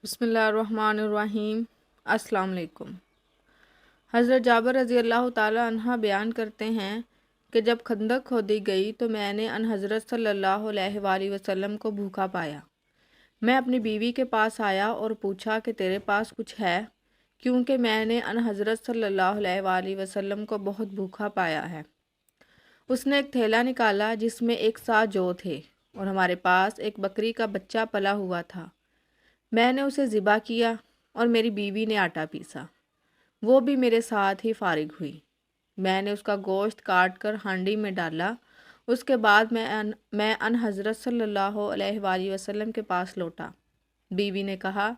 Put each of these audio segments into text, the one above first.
بسم اللہ الرحمن الرحیم۔ السلام علیکم۔ حضرت جابر رضی اللہ تعالیٰ عنہ بیان کرتے ہیں کہ جب خندق کھودی گئی تو میں نے ان حضرت صلی اللہ علیہ وآلہ وسلم کو بھوکا پایا۔ میں اپنی بیوی کے پاس آیا اور پوچھا کہ تیرے پاس کچھ ہے، کیونکہ میں نے ان حضرت صلی اللہ علیہ وآلہ وسلم کو بہت بھوکا پایا ہے۔ اس نے ایک تھیلا نکالا جس میں 1 صاع جو تھے اور ہمارے پاس ایک بکری کا بچہ پلا ہوا تھا۔ میں نے اسے ذبح کیا اور میری بیوی نے آٹا پیسا، وہ بھی میرے ساتھ ہی فارغ ہوئی۔ میں نے اس کا گوشت کاٹ کر ہانڈی میں ڈالا۔ اس کے بعد میں ان حضرت صلی اللہ علیہ وآلہ وسلم کے پاس لوٹا۔ بیوی نے کہا،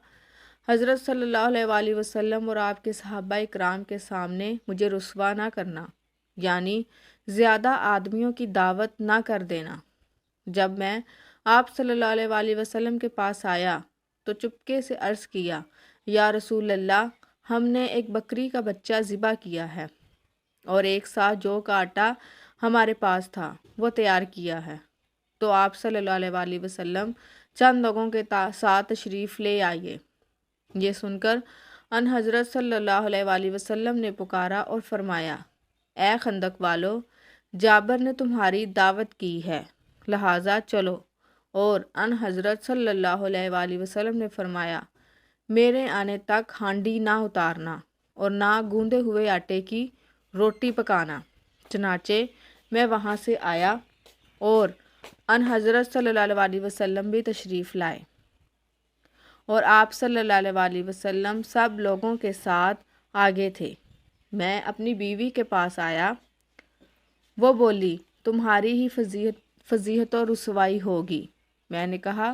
حضرت صلی اللہ علیہ وآلہ وسلم اور آپ کے صحابہ اکرام کے سامنے مجھے رسوا نہ کرنا، یعنی زیادہ آدمیوں کی دعوت نہ کر دینا۔ جب میں آپ صلی اللہ علیہ وآلہ وسلم کے پاس آیا تو چپکے سے عرض کیا، یا رسول اللہ، ہم نے ایک بکری کا بچہ ذبح کیا ہے اور 1 صاع جو کا آٹا ہمارے پاس تھا وہ تیار کیا ہے۔ تو آپ صلی اللہ علیہ وآلہ وسلم چند لوگوں کے ساتھ تشریف لے آئیے۔ یہ سن کر ان حضرت صلی اللہ علیہ وآلہ وسلم نے پکارا اور فرمایا، اے خندق والو، جابر نے تمہاری دعوت کی ہے، لہٰذا چلو۔ اور ان حضرت صلی اللہ علیہ وآلہ وسلم نے فرمایا، میرے آنے تک ہانڈی نہ اتارنا اور نہ گوندے ہوئے آٹے کی روٹی پکانا۔ چنانچہ میں وہاں سے آیا اور ان حضرت صلی اللہ علیہ وآلہ وسلم بھی تشریف لائے اور آپ صلی اللہ علیہ وآلہ وسلم سب لوگوں کے ساتھ آگے تھے۔ میں اپنی بیوی کے پاس آیا، وہ بولی، تمہاری ہی فضیحت و رسوائی ہوگی۔ میں نے کہا،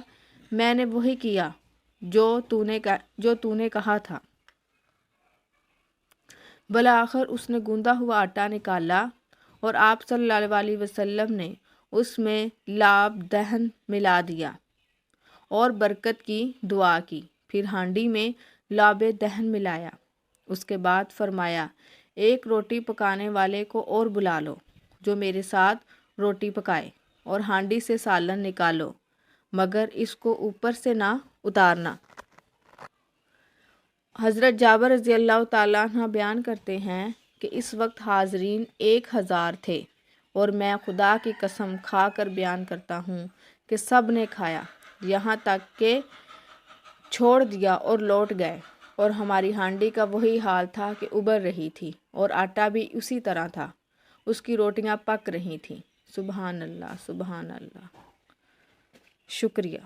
میں نے وہی کیا جو تو نے کہا تھا۔ بالآخر اس نے گوندا ہوا آٹا نکالا اور آپ صلی اللہ علیہ وآلہ وسلم نے اس میں لعاب دہن ملا دیا اور برکت کی دعا کی، پھر ہانڈی میں لعاب دہن ملایا۔ اس کے بعد فرمایا، ایک روٹی پکانے والے کو اور بلا لو جو میرے ساتھ روٹی پکائے، اور ہانڈی سے سالن نکالو، مگر اس کو اوپر سے نہ اتارنا۔ حضرت جابر رضی اللہ تعالیٰ عنہ بیان کرتے ہیں کہ اس وقت حاضرین 1000 تھے، اور میں خدا کی قسم کھا کر بیان کرتا ہوں کہ سب نے کھایا، یہاں تک کہ چھوڑ دیا اور لوٹ گئے، اور ہماری ہانڈی کا وہی حال تھا کہ ابل رہی تھی، اور آٹا بھی اسی طرح تھا، اس کی روٹیاں پک رہی تھیں۔ سبحان اللہ، سبحان اللہ۔ شکریہ۔